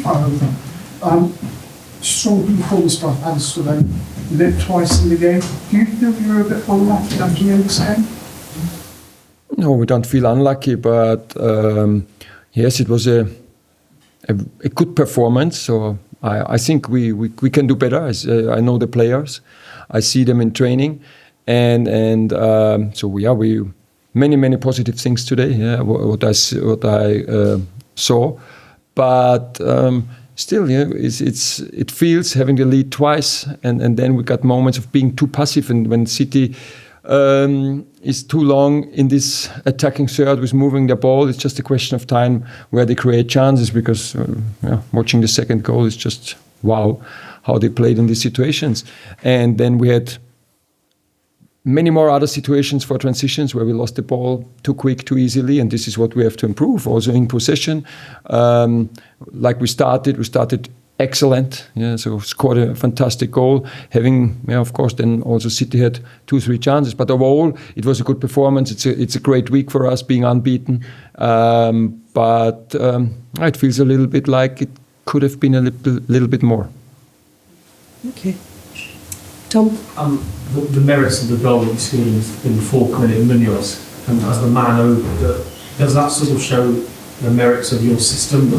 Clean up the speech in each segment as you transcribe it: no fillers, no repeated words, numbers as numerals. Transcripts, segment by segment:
positive. Strong performance by fans for them. Led twice in the game. Do you feel you're a bit unlucky at the end of this game? No, we don't feel unlucky, but yes, it was a good performance. So I think we can do better. I know the players, I see them in training, and so we many positive things today. Yeah, what I saw, but still, yeah, it feels having the lead twice, and then we got moments of being too passive, and when City is too long in this attacking third with moving the ball, it's just a question of time where they create chances, because watching the second goal is just wow how they played in these situations. And then we had many more other situations for transitions where we lost the ball too quick, too easily, and this is what we have to improve. Also in possession, like we started excellent, so scored a fantastic goal, having, of course, then also City had 2-3 chances, but overall it was a good performance. It's a great week for us, being unbeaten, but it feels a little bit like it could have been a little bit more. Okay. Tom? The merits of the goal that you scored in the 4th minute, Munoz, and as the man over, does that sort of show the merits of your system, the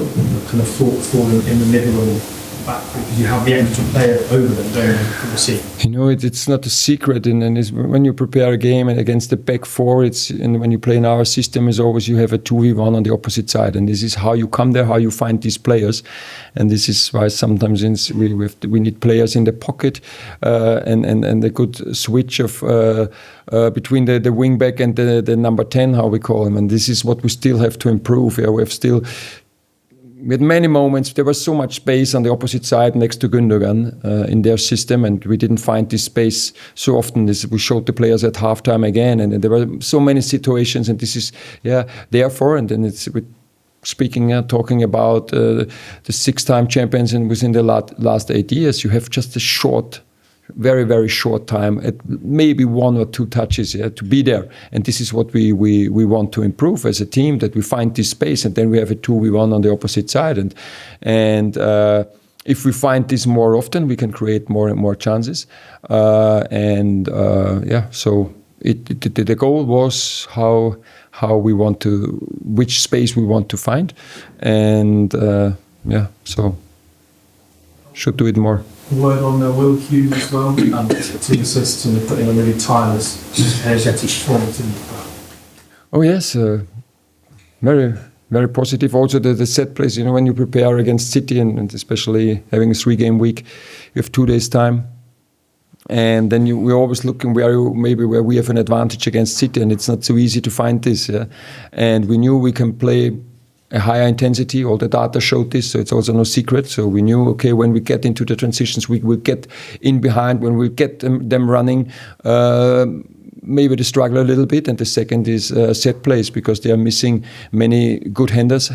kind of falling in the middle and back, because you have the extra player over them, don't you, for the scene? It's not a secret, and when you prepare a game against the back four, and when you play in our system, is always you have a 2v1 on the opposite side, and this is how you come there, how you find these players, and this is why sometimes we need players in the pocket, and a good switch of between the wing back and the number 10, how we call him, and this is what we still have to improve. We had many moments, there was so much space on the opposite side next to Gundogan in their system, and we didn't find this space so often. We showed the players at halftime again, and there were so many situations, and this is, therefore, and then it's talking about the 6-time champions and within the last 8 years, you have just a short, very, very short time, at maybe 1 or 2 touches to be there. And this is what we want to improve as a team, that we find this space, and then we have a 2v1 on the opposite side. And if we find this more often, we can create more and more chances. So the goal was how we want to, which space we want to find. And so should do it more. Word on Will Hughes as well, and 2 assists, and putting a really tireless, energetic performance in the crowd. Oh yes, very, very positive. Also the set plays, when you prepare against City, and especially having a 3-game week, you have 2 days time, and then we're always looking where we have an advantage against City, and it's not so easy to find this. And we knew we can play a higher intensity. All the data showed this, so it's also no secret. So we knew, okay, when we get into the transitions, we will get in behind. When we get them running, maybe they struggle a little bit. And the second is set plays, because they are missing many good headers.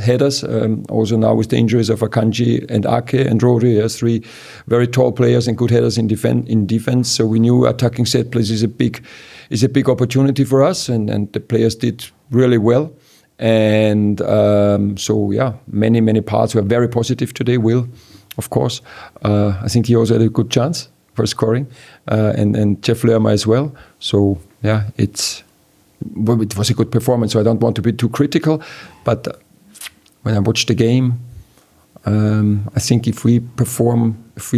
Also now with the injuries of Akanji and Ake and Rodri, 3 very tall players and good headers in defense. So we knew attacking set plays is a big opportunity for us, and the players did really well. And many parts were very positive today. Will, of course, I think he also had a good chance for scoring, and Jeff Lerma as well. So it was a good performance. So I don't want to be too critical, but when I watched the game, I think if we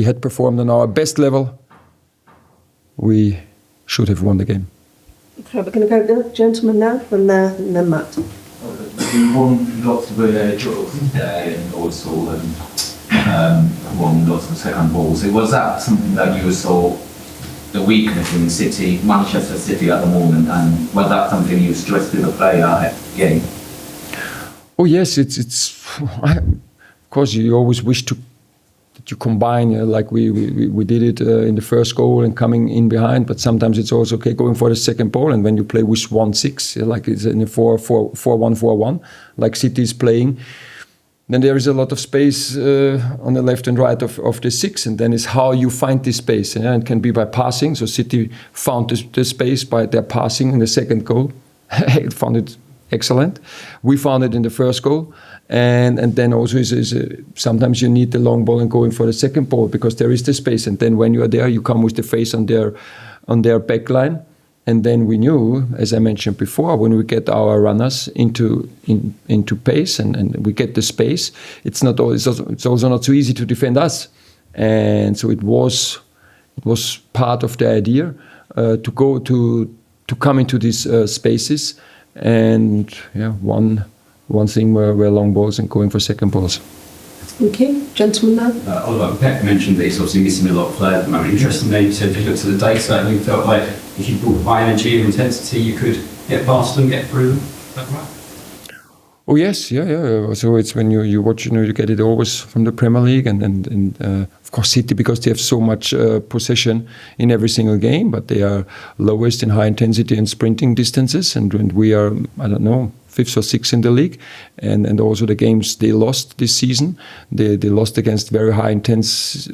had performed on our best level, we should have won the game. Okay, we're going to go, gentlemen, now, and then Matt. You won lots of draws today, and also won lots of second balls. Was that something that you saw the weakness in Manchester City at the moment, and was that something you stressed to the player at the game? Oh yes, it's of course you always wish that you combine, like we did it in the first goal and coming in behind, but sometimes it's also okay going for the second ball, and when you play with 1-6, like it's in a 4-1-4-1, like City is playing, then there is a lot of space on the left and right of the 6, and then it's how you find this space. It can be by passing, so City found the space by their passing in the second goal. It found it excellent. We found it in the first goal. And then also sometimes you need the long ball and going for the second ball because there is the space. And then when you are there, you come with the face on their back line. And then we knew, as I mentioned before, when we get our runners into pace and we get the space, it's also not so easy to defend us. And so it was part of the idea to come into these spaces. And one thing were long balls and going for second balls. Okay, gentleman now. Oliver, Pep mentioned that he's obviously missing a lot of players at the moment. Interestingly, you said if you looked at the data and you felt like if you brought high energy and intensity, you could get past them, get through them. Is that right? Oh yes, yeah. So it's when you watch, you get it always from the Premier League and of course City, because they have so much possession in every single game, but they are lowest in high intensity and sprinting distances, and we are, I don't know, 5th or 6th in the league, and also the games they lost this season, they lost against very high intense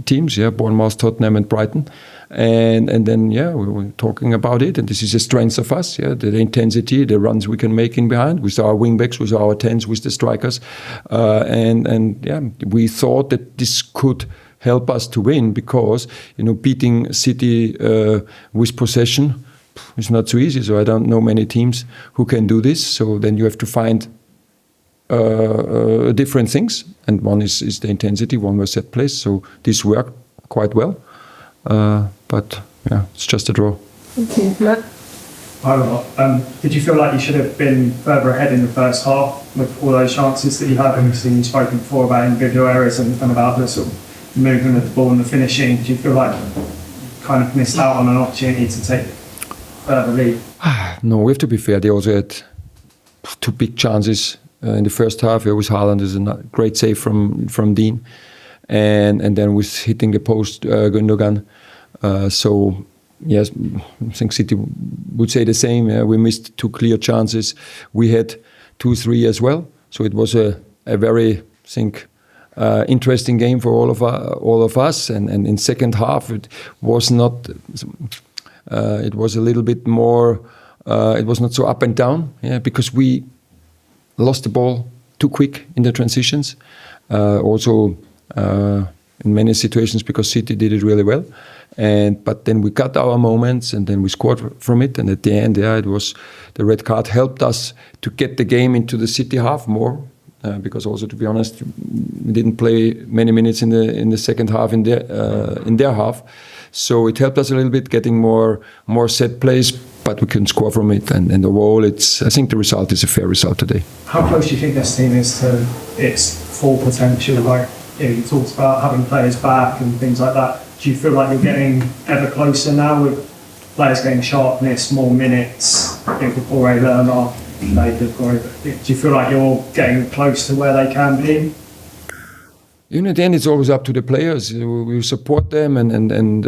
teams, Bournemouth, Tottenham, and Brighton, and then we were talking about it, and this is a strength of us, the intensity, the runs we can make in behind with our wingbacks, with our 10s, with the strikers, and we thought that this could help us to win because beating City with possession. It's not so easy, so I don't know many teams who can do this. So then you have to find different things, and one is the intensity, one was set place. So this worked quite well, but it's just a draw. Okay, Matt. Did you feel like you should have been further ahead in the first half with all those chances that you had? Obviously, you've spoken before about individual errors and about the sort of movement of the ball and the finishing. Do you feel like you kind of missed out on an opportunity to take further lead? No, we have to be fair. They also had 2 big chances in the first half. It was Haaland is a great save from Dean, and then with hitting the post, Gundogan. So yes, I think City would say the same. We missed 2 clear chances. We had 2-3 as well. So it was a very, I think, interesting game for all of us. And in second half, it was not. It was a little bit more. It was not so up and down, because we lost the ball too quick in the transitions. Also, in many situations, because City did it really well, but then we got our moments, and then we scored from it. And at the end, it was the red card helped us to get the game into the City half more. Because also, to be honest, we didn't play many minutes in the second half in their half, so it helped us a little bit getting more set plays, but we couldn't score from it. And overall, I think the result is a fair result today. How close do you think this team is to its full potential? Like you talked about having players back and things like that. Do you feel like you're getting ever closer now with players getting sharpness, more minutes? I think with Warrior Lerner. Do you feel like you're getting close to where they can be? At the end, it's always up to the players. We support them, and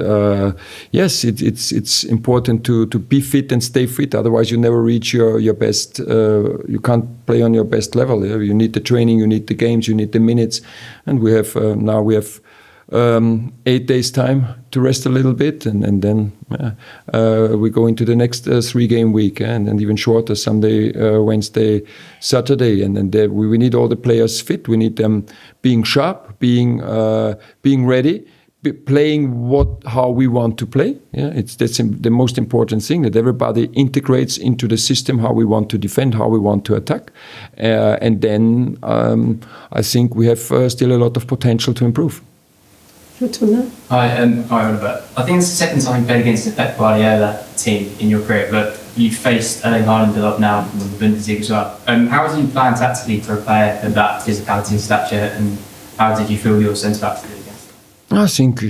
yes, it's important to be fit and stay fit. Otherwise, you never reach your best. You can't play on your best level. You need the training, you need the games, you need the minutes, and we have now 8 days time to rest a little bit, and then we go into the next 3-game week, and even shorter, Sunday, Wednesday, Saturday, and then we need all the players fit. We need them being sharp, being ready, playing how we want to play. That's the most important thing, that everybody integrates into the system, how we want to defend, how we want to attack, and then I think we have still a lot of potential to improve. Hi, Oliver. I think it's the second time you played against the Pep Guardiola team in your career, but you've faced Erling Haaland a lot now from the Bundesliga as well. How do you plan tactically for a player of that physicality and stature, and how did you feel your centre-backs did against them? I think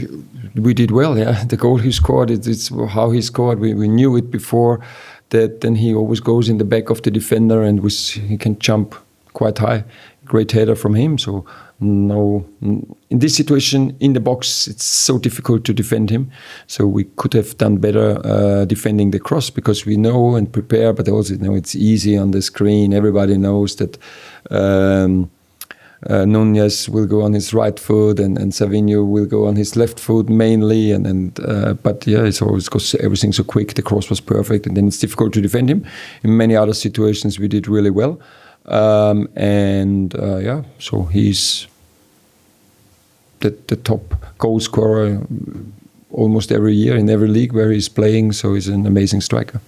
we did well, The goal he scored, it's how he scored. We knew it before, that then he always goes in the back of the defender, and he can jump quite high. Great header from him, so no, in this situation in the box it's so difficult to defend him, so we could have done better defending the cross, because we know and prepare, but also it's easy on the screen. Everybody knows that Nunez will go on his right foot, and Savinho will go on his left foot mainly. But yeah, it's always because everything's so quick. The cross was perfect, and then it's difficult to defend him. In many other situations, we did really well. So he's the top goal scorer almost every year in every league where he's playing. So he's an amazing striker.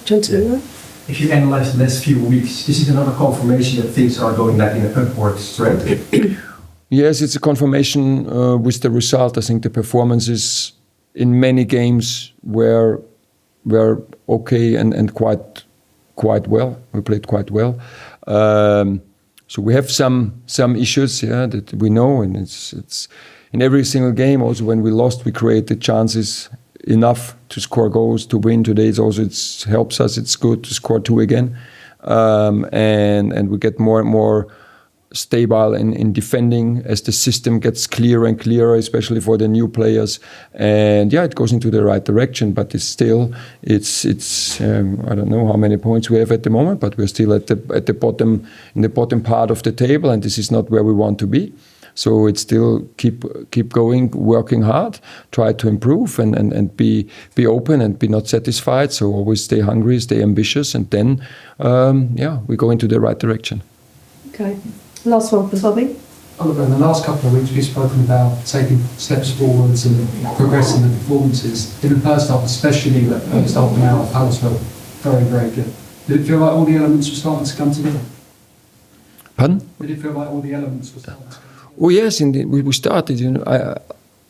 Gentlemen, If you analyze the last few weeks, this is another confirmation that things are going like in an upward trend. Yes, it's a confirmation with the result. I think the performances in many games were okay and quite well. We played quite well. So we have some issues, that we know, and it's in every single game. Also, when we lost, we created chances enough to score goals to win. Today, it helps us. It's good to score 2 again, and we get more and more stable in defending as the system gets clearer and clearer, especially for the new players. And it goes into the right direction. But it's I don't know how many points we have at the moment, but we're still at the bottom, in the bottom part of the table, and this is not where we want to be. So it's still keep going, working hard, try to improve, and be open and be not satisfied. So always stay hungry, stay ambitious, and then we go into the right direction. okay. Last one for Bobby. Oliver, in the last couple of weeks, we've spoken about taking steps forwards and progressing the performances. In the first half, especially the first half an hour, Palace felt very, very good. Did it feel like all the elements were starting to come together? Pardon? Did it feel like all the elements were starting to come together? Oh yes, indeed. We started.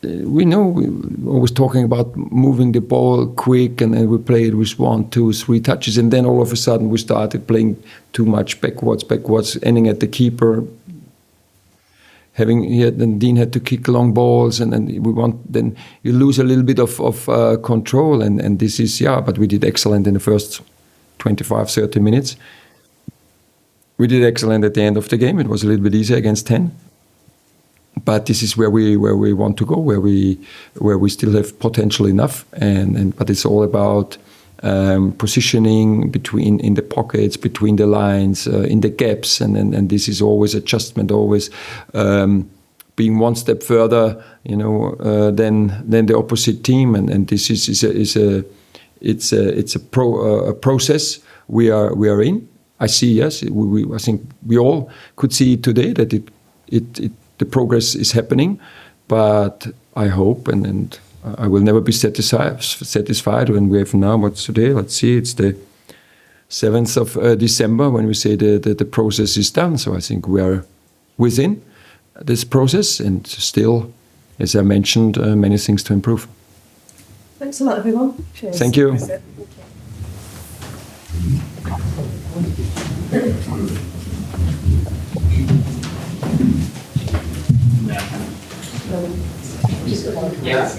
We know we always talking about moving the ball quick, and we played with 1, 2, 3 touches, and then all of a sudden we started playing too much backwards, ending at the keeper. Then Dean had to kick long balls, and then you lose a little bit of control, and this is but we did excellent in the first 25-30 minutes. We did excellent at the end of the game. It was a little bit easier against 10. But this is where we want to go, where we still have potential enough, but it's all about positioning in the pockets, between the lines, in the gaps, and this is always adjustment, always being one step further, than the opposite team, and this is a process we are in. I see, yes, I think we all could see today that the progress is happening, but I hope and I will never be satisfied when we have now what's today. Let's see, it's the 7th of December when we say the process is done. So I think we are within this process, and still, as I mentioned, many things to improve. Thanks a lot, everyone. Cheers. Thank you. Yeah.